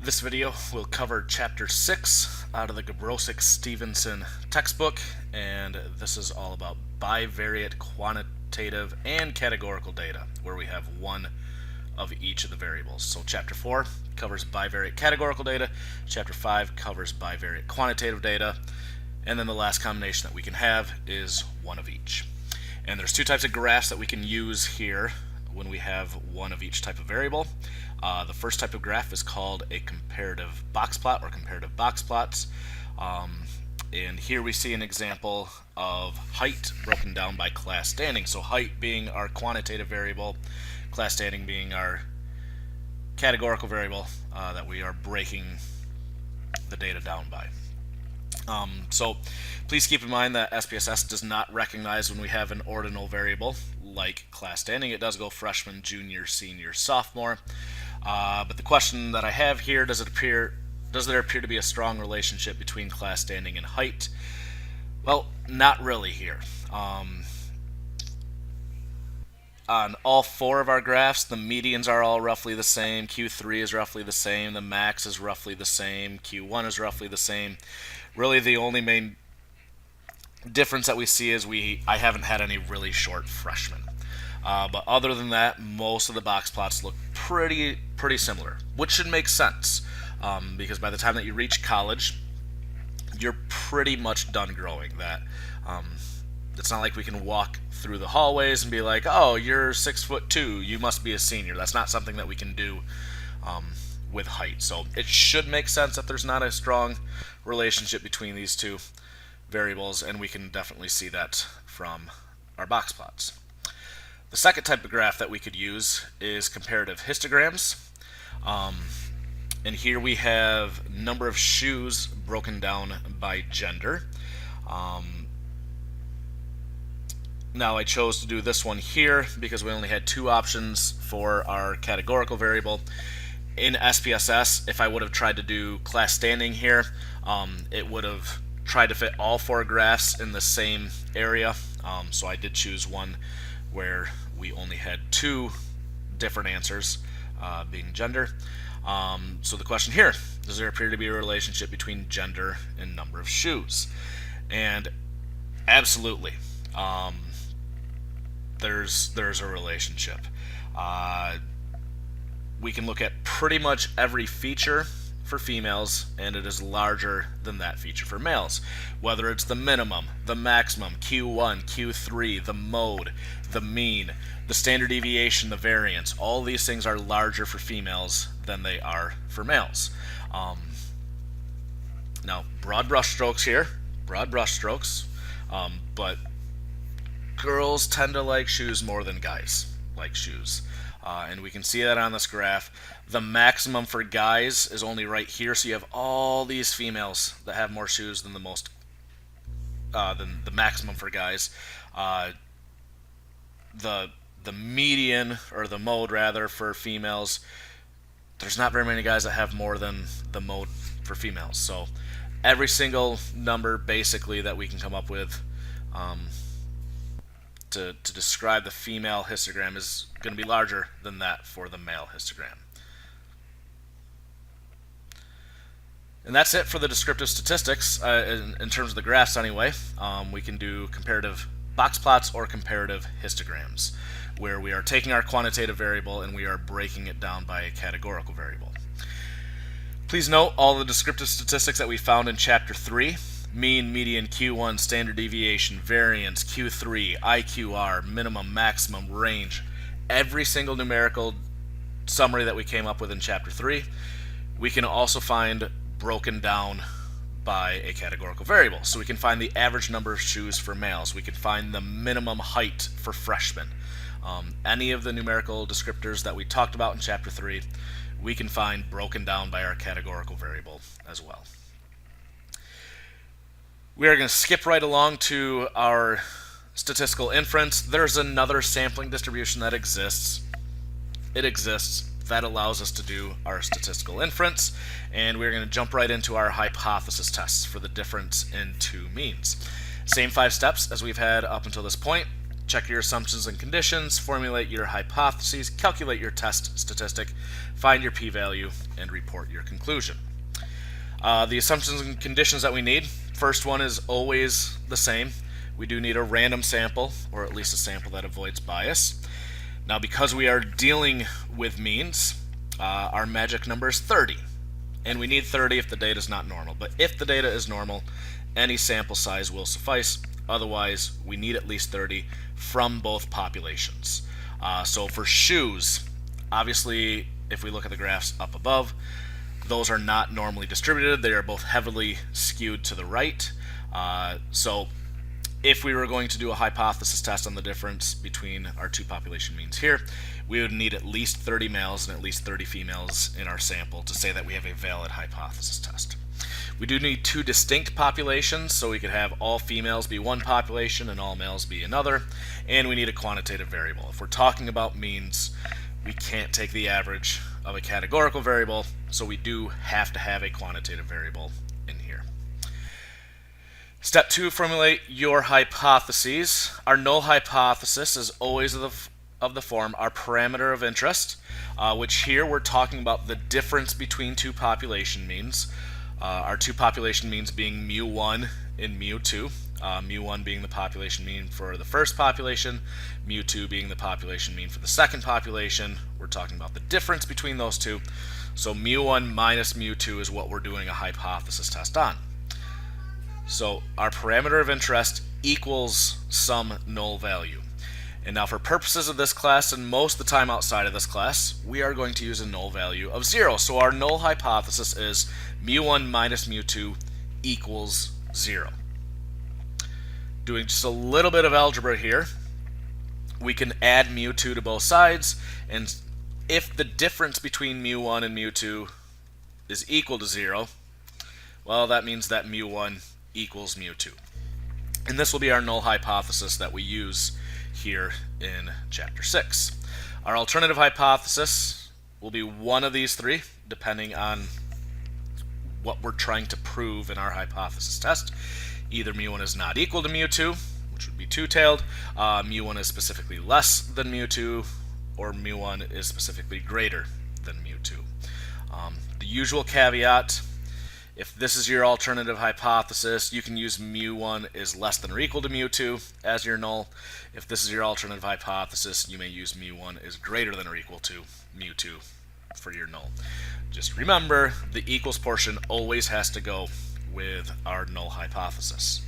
This video will cover Chapter 6 out of the Gabrosek-Stephenson textbook, and this is all about bivariate quantitative and categorical data, where we have one of each of the variables. So Chapter 4 covers bivariate categorical data, Chapter 5 covers bivariate quantitative data, and then the last combination that we can have is one of each. And there's two types of graphs that we can use here when we have one of each type of variable. The first type of graph is called a comparative box plot or comparative box plots. And here we see an example of height broken down by class standing. So height being our quantitative variable, class standing being our categorical variable that we are breaking the data down by. So please keep in mind that SPSS does not recognize when we have an ordinal variable like class standing. It does go freshman, junior, senior, sophomore. But the question that I have here, does there appear to be a strong relationship between class standing and height? Well, not really here. On all four of our graphs, the medians are all roughly the same. Q3 is roughly the same. The max is roughly the same. Q1 is roughly the same. Really, the only main difference that we see is I haven't had any really short freshmen. But other than that, most of the box plots look pretty similar, which should make sense because by the time that you reach college, you're pretty much done growing. It's not like we can walk through the hallways and be like, oh, you're 6'2", you must be a senior. That's not something that we can do with height. So it should make sense that there's not a strong relationship between these two variables, and we can definitely see that from our box plots. The second type of graph that we could use is comparative histograms. And here we have number of shoes broken down by gender. Now I chose to do this one here because we only had two options for our categorical variable. In SPSS, if I would have tried to do class standing here, it would have tried to fit all four graphs in the same area. So I did choose one where we only had two different answers, being gender. So the question here, does there appear to be a relationship between gender and number of shoes? And absolutely, there's a relationship. We can look at pretty much every feature for females, and it is larger than that feature for males. Whether it's the minimum, the maximum, Q1, Q3, the mode, the mean, the standard deviation, the variance, all these things are larger for females than they are for males. Now, broad brush strokes here, broad brush strokes, but girls tend to like shoes more than guys like shoes. And we can see that on this graph. The maximum for guys is only right here, so you have all these females that have more shoes than the maximum for guys. The median, or the mode rather, for females, there's not very many guys that have more than the mode for females. So every single number basically that we can come up with to describe the female histogram is going to be larger than that for the male histogram. And that's it for the descriptive statistics in terms of the graphs anyway. We can do comparative box plots or comparative histograms, where we are taking our quantitative variable and we are breaking it down by a categorical variable. Please note all the descriptive statistics that we found in Chapter 3, mean, median, Q1, standard deviation, variance, Q3, IQR, minimum, maximum, range, every single numerical summary that we came up with in Chapter 3, we can also find broken down by a categorical variable. So we can find the average number of shoes for males. We can find the minimum height for freshmen. Any of the numerical descriptors that we talked about in Chapter 3, we can find broken down by our categorical variable as well. We are going to skip right along to our statistical inference. There's another sampling distribution that exists. It exists. That allows us to do our statistical inference, and we're going to jump right into our hypothesis tests for the difference in two means. Same 5 steps as we've had up until this point. check your assumptions and conditions, formulate your hypotheses, calculate your test statistic, find your p-value, and report your conclusion. The assumptions and conditions that we need, first one is always the same. We do need a random sample, or at least a sample that avoids bias. Now, because we are dealing with means, our magic number is 30. And we need 30 if the data is not normal. But if the data is normal, any sample size will suffice. Otherwise, we need at least 30 from both populations. So for shoes, obviously, if we look at the graphs up above, those are not normally distributed. They are both heavily skewed to the right. So if we were going to do a hypothesis test on the difference between our two population means here, we would need at least 30 males and at least 30 females in our sample to say that we have a valid hypothesis test. We do need two distinct populations, so we could have all females be one population and all males be another, and we need a quantitative variable. If we're talking about means, we can't take the average of a categorical variable, so we do have to have a quantitative variable in here. Step 2, formulate your hypotheses. Our null hypothesis is always of the form our parameter of interest, which here we're talking about the difference between two population means. Our two population means being mu1 and mu2. Mu1 being the population mean for the first population, mu2 being the population mean for the second population. We're talking about the difference between those two. So mu1 minus mu2 is what we're doing a hypothesis test on. So our parameter of interest equals some null value. And now for purposes of this class and most of the time outside of this class, we are going to use a null value of 0. So our null hypothesis is mu1 minus mu2 equals 0. Doing just a little bit of algebra here, we can add mu2 to both sides, and if the difference between mu1 and mu2 is equal to 0, well, that means that mu1 equals mu2. And this will be our null hypothesis that we use here in chapter 6. Our alternative hypothesis will be one of these three, depending on what we're trying to prove in our hypothesis test. Either mu1 is not equal to mu2, which would be two-tailed, mu1 is specifically less than mu2, or mu1 is specifically greater than mu2. The usual caveat, if this is your alternative hypothesis, you can use mu1 is less than or equal to mu2 as your null. If this is your alternative hypothesis, you may use mu1 is greater than or equal to mu2 for your null. Just remember, the equals portion always has to go with our null hypothesis.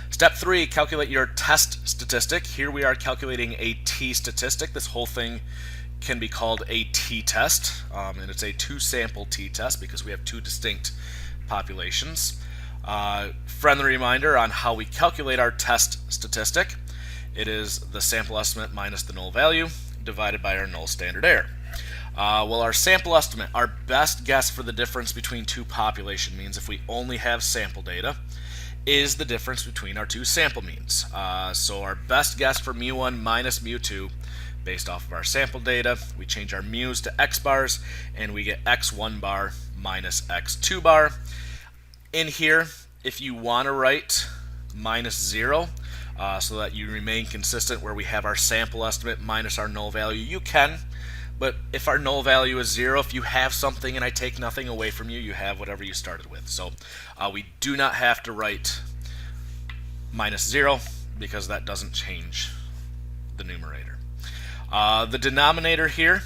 Step 3, calculate your test statistic. Here we are calculating a t-statistic. This whole thing can be called a t-test, and it's a two-sample t-test because we have two distinct populations. Friendly reminder on how we calculate our test statistic. It is the sample estimate minus the null value divided by our null standard error. Well, our sample estimate, our best guess for the difference between two population means, if we only have sample data, is the difference between our two sample means. So our best guess for mu1 minus mu2, based off of our sample data, we change our mu's to x bars, and we get x1 bar minus x2 bar. In here, if you want to write minus 0, so that you remain consistent where we have our sample estimate minus our null value, you can. But if our null value is 0, if you have something and I take nothing away from you, you have whatever you started with. So we do not have to write minus 0 because that doesn't change the numerator. The denominator here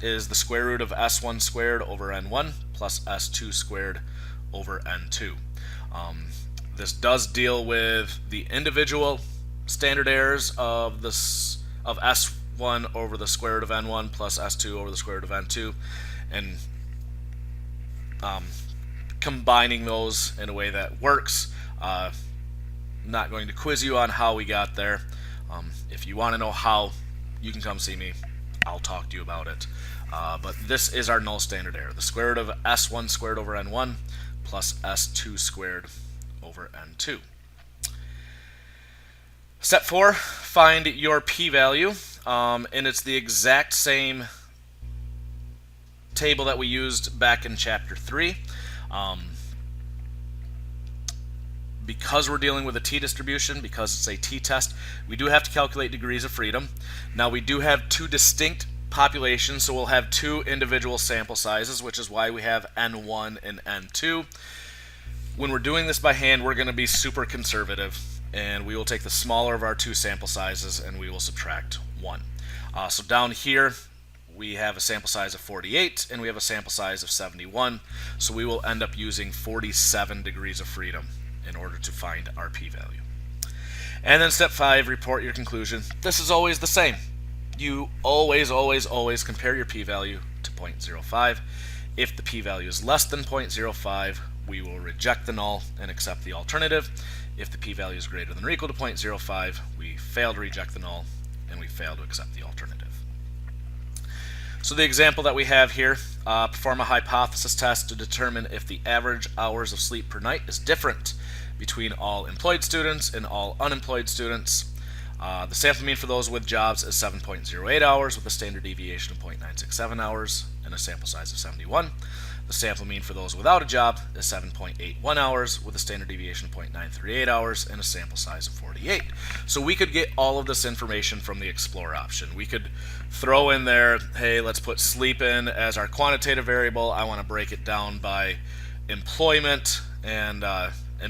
is the square root of s1 squared over n1 plus s2 squared over n2. This does deal with the individual standard errors of s1 over the square root of n1 plus s2 over the square root of n2, and combining those in a way that works. Not going to quiz you on how we got there. If you want to know how, you can come see me. I'll talk to you about it. But this is our null standard error. The square root of s1 squared over n1 plus s2 squared over n2. Step 4, find your p-value. And it's the exact same table that we used back in chapter 3. because we're dealing with a t-distribution, because it's a t-test, we do have to calculate degrees of freedom. Now we do have two distinct populations, so we'll have two individual sample sizes, which is why we have N1 and N2. When we're doing this by hand, we're going to be super conservative, and we will take the smaller of our two sample sizes and we will subtract 1. So down here we have a sample size of 48 and we have a sample size of 71, so we will end up using 47 degrees of freedom in order to find our p-value. And then step 5, report your conclusion. This is always the same. You always compare your p-value to 0.05. If the p-value is less than 0.05, we will reject the null and accept the alternative. If the p-value is greater than or equal to 0.05, we fail to reject the null and we fail to accept the alternative. So the example that we have here, perform a hypothesis test to determine if the average hours of sleep per night is different between all employed students and all unemployed students. The sample mean for those with jobs is 7.08 hours with a standard deviation of 0.967 hours and a sample size of 71. The sample mean for those without a job is 7.81 hours with a standard deviation of 0.938 hours and a sample size of 48. So we could get all of this information from the explore option. We could throw in there, hey, let's put sleep in as our quantitative variable. I want to break it down by employment, and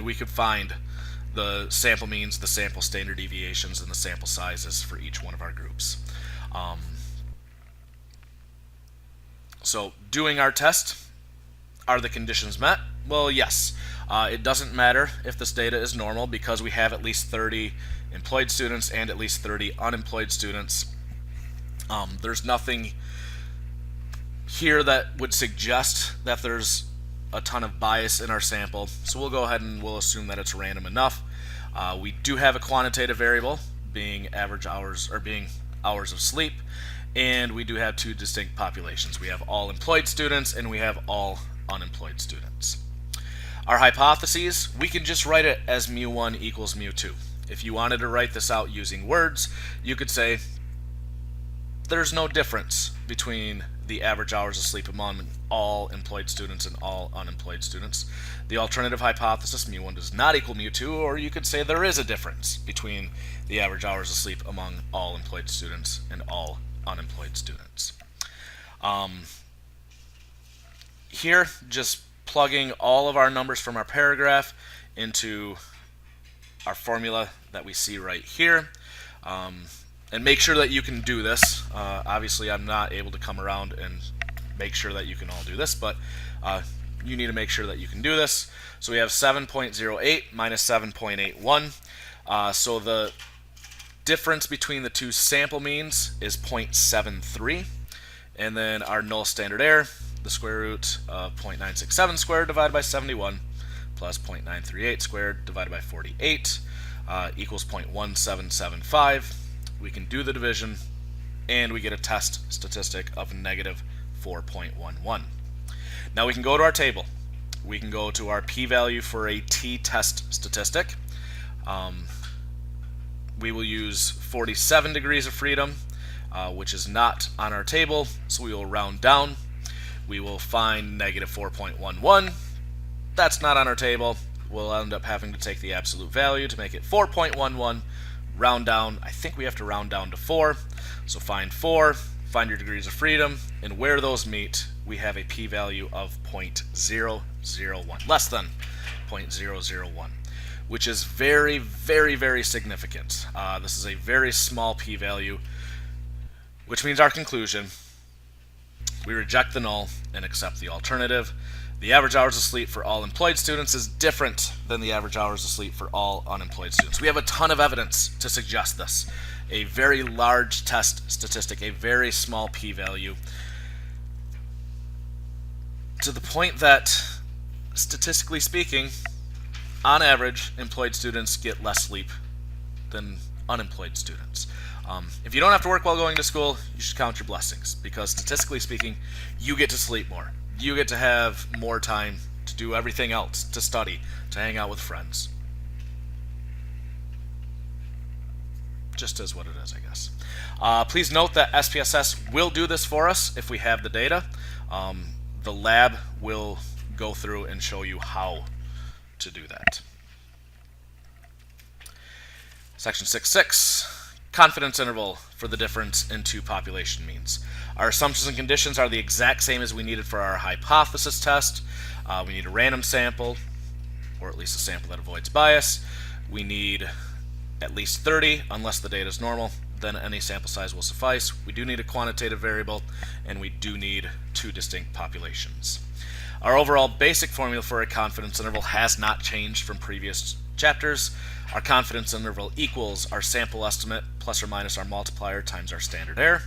we could find the sample means, the sample standard deviations, and the sample sizes for each one of our groups. So doing our test, are the conditions met? Well, yes. It doesn't matter if this data is normal because we have at least 30 employed students and at least 30 unemployed students. There's nothing here that would suggest that there's a ton of bias in our sample, so we'll go ahead and we'll assume that it's random enough. We do have a quantitative variable being average hours, or being hours of sleep, and we do have two distinct populations. We have all employed students and we have all unemployed students. Our hypotheses, we can just write it as mu1 equals mu2. If you wanted to write this out using words, you could say there's no difference between the average hours of sleep among all employed students and all unemployed students. The alternative hypothesis, mu1 does not equal mu2, or you could say there is a difference between the average hours of sleep among all employed students and all unemployed students. Here, just plugging all of our numbers from our paragraph into our formula that we see right here. And make sure that you can do this. Obviously, I'm not able to come around and make sure that you can all do this, but you need to make sure that you can do this. So we have 7.08 minus 7.81. So the difference between the two sample means is 0.73. And then our null standard error, the square root of 0.967 squared divided by 71 plus 0.938 squared divided by 48 equals 0.1775. We can do the division and we get a test statistic of negative 4.11. Now we can go to our table. We can go to our p-value for a t-test statistic. We will use 47 degrees of freedom, which is not on our table, so we will round down. We will find negative 4.11. That's not on our table. We'll end up having to take the absolute value to make it 4.11. Round down. I think we have to round down to 4. So find 4, find your degrees of freedom, and where those meet, we have a p-value of 0.001, less than 0.001, which is very, very, very significant. This is a very small p-value, which means our conclusion, we reject the null and accept the alternative. The average hours of sleep for all employed students is different than the average hours of sleep for all unemployed students. We have a ton of evidence to suggest this. A very large test statistic, a very small p-value, to the point that, statistically speaking, on average, employed students get less sleep than unemployed students. If you don't have to work while going to school, you should count your blessings, because statistically speaking, you get to sleep more. You get to have more time to do everything else, to study, to hang out with friends. Just is what it is, I guess. Please note that SPSS will do this for us if we have the data. The lab will go through and show you how to do that. Section 6.6, confidence interval for the difference in two population means. Our assumptions and conditions are the exact same as we needed for our hypothesis test. We need a random sample, or at least a sample that avoids bias. We need at least 30, unless the data is normal. Then any sample size will suffice. We do need a quantitative variable, and we do need two distinct populations. Our overall basic formula for a confidence interval has not changed from previous chapters. Our confidence interval equals our sample estimate plus or minus our multiplier times our standard error.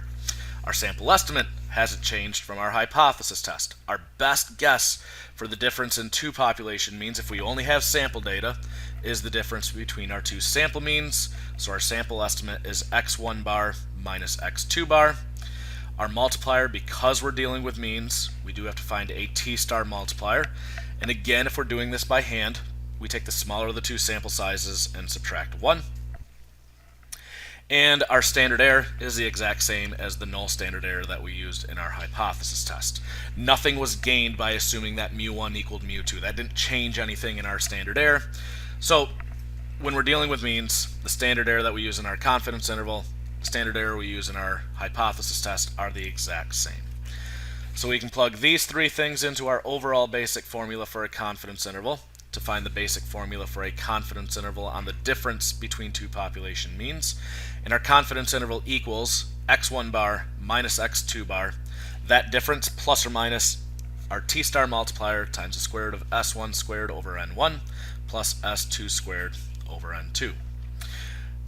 Our sample estimate hasn't changed from our hypothesis test. Our best guess for the difference in two population means, if we only have sample data, is the difference between our two sample means. So our sample estimate is x1 bar minus x2 bar. Our multiplier, because we're dealing with means, we do have to find a t-star multiplier. And again, if we're doing this by hand, we take the smaller of the two sample sizes and subtract 1. And our standard error is the exact same as the null standard error that we used in our hypothesis test. Nothing was gained by assuming that mu1 equaled mu2. That didn't change anything in our standard error. So when we're dealing with means, the standard error that we use in our confidence interval, the standard error we use in our hypothesis test are the exact same. So we can plug these three things into our overall basic formula for a confidence interval to find the basic formula for a confidence interval on the difference between two population means. And our confidence interval equals x1 bar minus x2 bar. That difference plus or minus our t-star multiplier times the square root of s1 squared over n1 plus s2 squared over n2.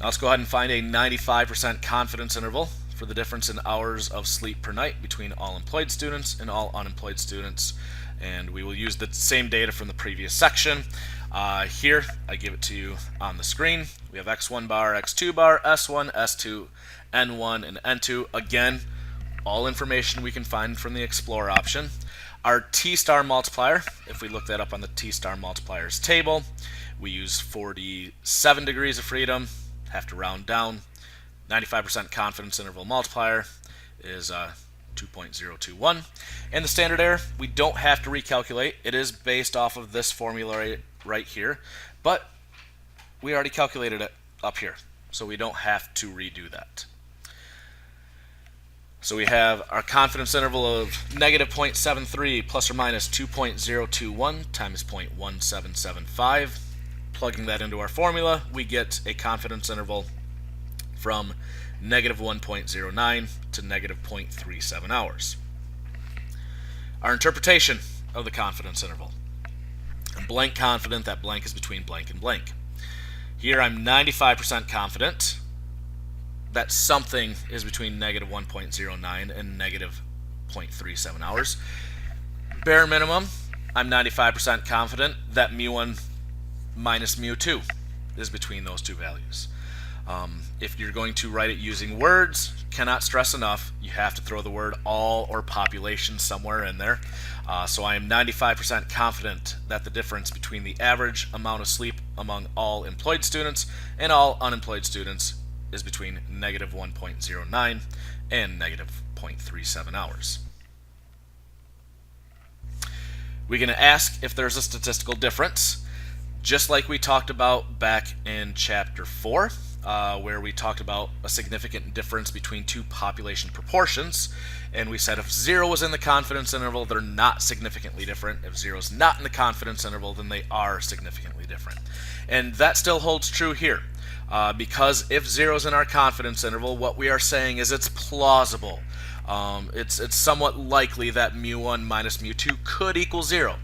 Now let's go ahead and find a 95% confidence interval for the difference in hours of sleep per night between all employed students and all unemployed students. And we will use the same data from the previous section. Here, I give it to you on the screen. We have x1 bar, x2 bar, s1, s2, n1, and n2. Again, all information we can find from the Explore option. Our t-star multiplier, if we look that up on the t-star multipliers table, we use 47 degrees of freedom, have to round down. 95% confidence interval multiplier is 2.021. And the standard error, we don't have to recalculate. It is based off of this formula right here, but we already calculated it up here, so we don't have to redo that. So we have our confidence interval of negative 0.73 plus or minus 2.021 times 0.1775. Plugging that into our formula, we get a confidence interval from negative 1.09 to negative 0.37 hours. Our interpretation of the confidence interval. I'm blank confident that blank is between blank and blank. Here I'm 95% confident that something is between negative 1.09 and negative 0.37 hours. Bare minimum, I'm 95% confident that mu1 minus mu2 is between those two values. If you're going to write it using words, cannot stress enough, you have to throw the word all or population somewhere in there. So I am 95% confident that the difference between the average amount of sleep among all employed students and all unemployed students is between negative 1.09 and negative 0.37 hours. We can ask if there's a statistical difference, just like we talked about back in chapter 4, where we talked about a significant difference between two population proportions, and we said if 0 was in the confidence interval, they're not significantly different. If 0 is not in the confidence interval, then they are significantly different. And that still holds true here, because if 0 is in our confidence interval, what we are saying is it's plausible. It's somewhat likely that mu1 minus mu2 could equal 0.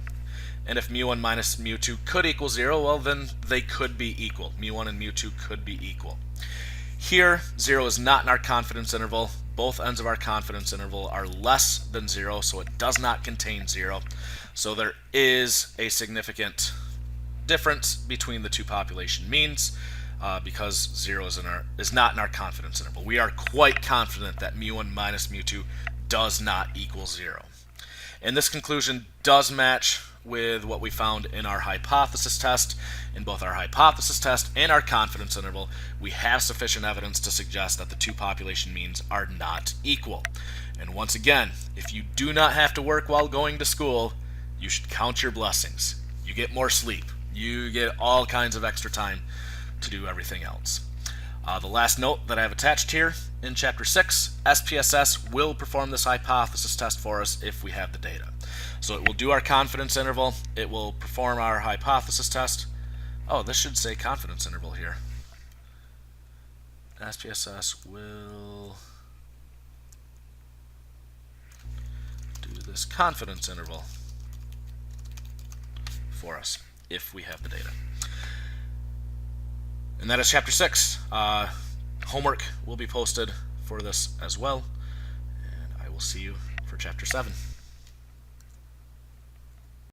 And if mu1 minus mu2 could equal 0, well then they could be equal. Mu1 and mu2 could be equal. Here, 0 is not in our confidence interval. Both ends of our confidence interval are less than 0, so it does not contain 0. So there is a significant difference between the two population means, because 0 is not in our confidence interval. We are quite confident that mu1 minus mu2 does not equal 0. And this conclusion does match with what we found in our hypothesis test. In both our hypothesis test and our confidence interval, we have sufficient evidence to suggest that the two population means are not equal. And once again, if you do not have to work while going to school, you should count your blessings. You get more sleep. You get all kinds of extra time to do everything else. The last note that I have attached here in Chapter 6, SPSS will perform this hypothesis test for us if we have the data. So it will do our confidence interval, it will perform our hypothesis test. Oh, this should say confidence interval here. SPSS will do this confidence interval for us if we have the data. And that is Chapter 6. Homework will be posted for this as well. And I will see you for Chapter 7.